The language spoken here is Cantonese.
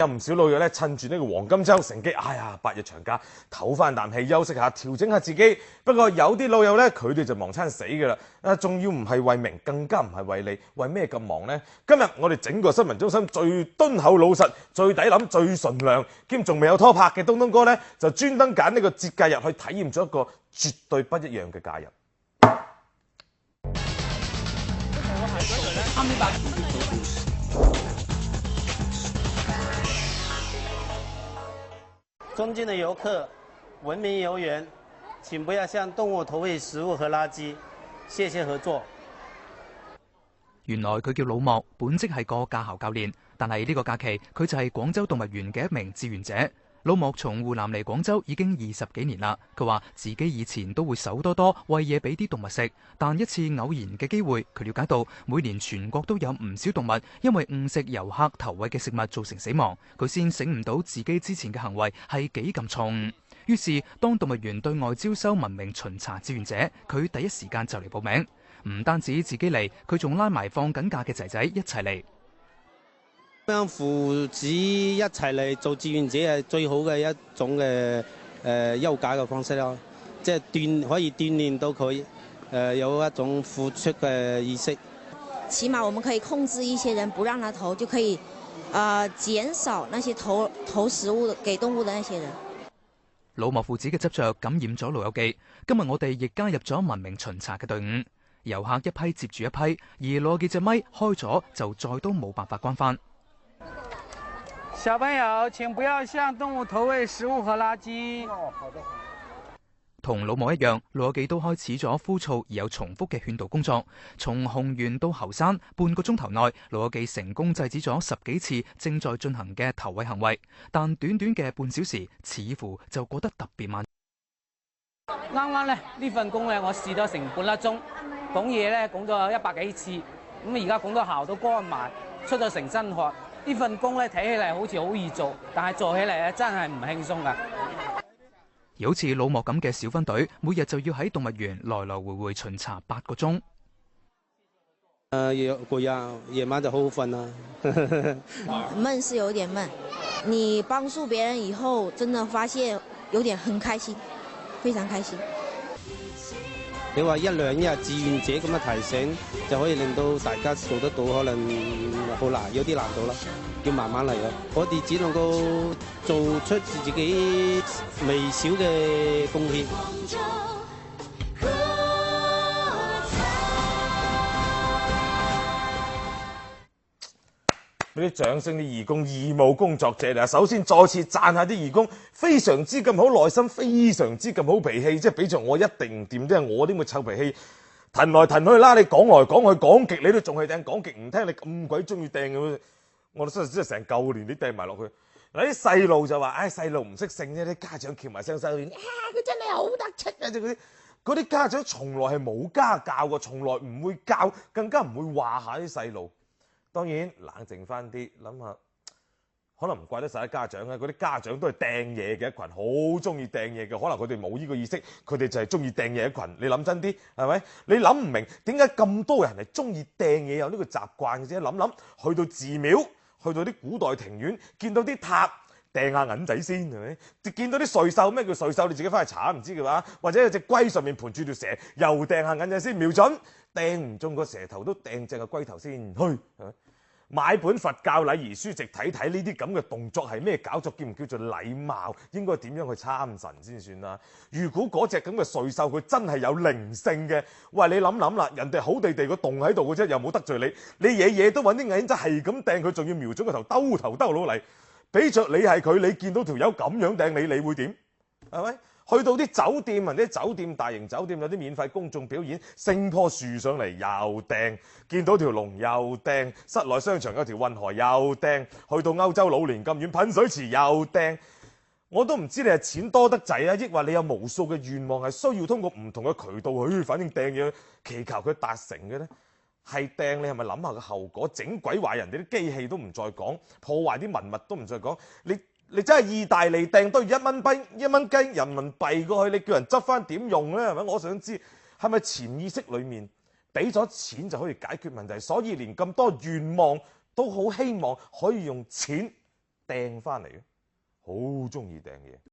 有唔少老友咧，趁住呢個黃金週乘機，哎呀8日長假唞翻啖氣，休息下，調整下自己。不過有啲老友咧，佢哋就忙親死㗎啦。仲要唔係為名，更加唔係為利，為咩咁忙呢？今日我哋整個新聞中心最敦厚老實、最抵諗、最純良，兼仲未有拖拍嘅東東哥咧，就專登揀呢個節假日去體驗咗一個絕對不一樣嘅假日。尊敬的游客，文明游園，請不要向動物投餵食物和垃圾，謝謝合作。原來佢叫老莫，本職係個駕校教練，但係呢個假期佢就係廣州動物園嘅一名志願者。老莫從湖南嚟廣州已經20幾年啦。佢話自己以前都會手多多餵嘢俾啲動物食，但一次偶然嘅機會，佢了解到每年全國都有唔少動物因為誤食遊客投餵嘅食物造成死亡，佢先醒唔到自己之前嘅行為係幾咁錯誤。於是當動物園對外招收文明巡查志願者，佢第一時間就嚟報名。唔單止自己嚟，佢仲拉埋放緊假嘅仔仔一齊嚟。咁父子一齊嚟做志願者係最好嘅一種嘅休假嘅方式咯，即係可以鍛鍊到佢有一種付出嘅意識。起碼我們可以控制一些人不讓他投，就可以減少那些投食物給動物的那些人。老莫父子嘅執着感染咗老友記，今日我哋亦加入咗文明巡查嘅隊伍，遊客一批接住一批，而老友記隻咪開咗就再都冇辦法關翻。小朋友，請不要向動物投餵食物和垃圾。同老莫一樣，老友記都開始咗枯燥而有重複嘅勸導工作。從紅園到後山，半個鐘頭內，老友記成功制止咗10幾次正在進行嘅投餵行為，但短短嘅半小時，似乎就過得特別慢。啱啱咧呢份工咧，我試咗成半粒鐘，講嘢咧講咗100幾次，咁而家講到喉都乾埋，出咗成身汗。呢份工咧睇起嚟好似好易做，但係做起嚟咧真係唔輕鬆噶。而好似老莫咁嘅小分隊，每日就要喺動物園來來回回巡查8個鐘。攰啊，夜晚就好好瞓啦。悶是有點悶，你幫助別人以後，真的發現有點很開心，非常開心。你話1、2日志願者咁嘅提醒，就可以令到大家做得到，可能好難，有啲難度啦，要慢慢嚟咯。我哋只能夠做出自己微小嘅貢獻。俾啲掌聲，啲義工、義務工作者嚟。首先再次讚下啲義工，非常之咁好耐心，非常之咁好脾氣，即係比着我一定唔掂，即係我啲咁嘅臭脾氣，騰來騰去啦！你講來講去，講極你都仲係掟，講極唔聽，你咁鬼中意掟嘅，我真係成嚿年你掟埋落去。嗱啲細路就話，唉細路唔識性啫，啲家長翹埋雙手，佢真係好得戚啊！嗰啲家長從來係冇家教過，從來唔會教，更加唔會話下啲細路。當然冷靜翻啲，諗下可能唔怪得晒啲家長咧。嗰啲家長都係掟嘢嘅一群，好中意掟嘢嘅。可能佢哋冇呢個意識，佢哋就係中意掟嘢一群。你諗真啲係咪？你諗唔明點解咁多人係中意掟嘢有呢個習慣嘅啫？諗去到寺廟，去到啲古代庭院，見到啲塔掟下銀仔先係咪？見到啲瑞獸，咩叫瑞獸？你自己翻去查唔知嘅話，或者有隻龜上面盤住條蛇，又掟下銀仔先，瞄準掟唔中個蛇頭都掟正個龜頭先去。買本佛教禮儀書籍睇睇呢啲咁嘅動作係咩搞作，叫唔叫做禮貌？應該點樣去參神先算啦？如果嗰隻咁嘅瑞獸佢真係有靈性嘅，喂你諗啦，人哋好地地個洞喺度嘅啫，又冇得罪你，你嘢都揾啲銀仔係咁掟佢，仲要瞄準個頭兜佬嚟，俾着你係佢，你見到條友咁樣掟你會點？係咪？去到啲酒店，或者酒店大型酒店有啲免費公眾表演，升棵樹上嚟又掟，見到條龍又掟，室內商場有條運河又掟，去到歐洲老年咁遠噴水池又掟，我都唔知你係錢多得滯啊，抑或你有無數嘅願望係需要通過唔同嘅渠道去，反正掟嘢祈求佢達成嘅呢？係掟你係咪諗下個後果？整鬼壞人哋啲機器都唔再講，破壞啲文物都唔再講，你真係意大利掟堆1蚊雞人民幣過去，你叫人執翻點用呢？係咪？我想知係咪潛意識裡面俾咗錢就可以解決問題，所以連咁多願望都好希望可以用錢掟翻嚟嘅，好中意掟嘢。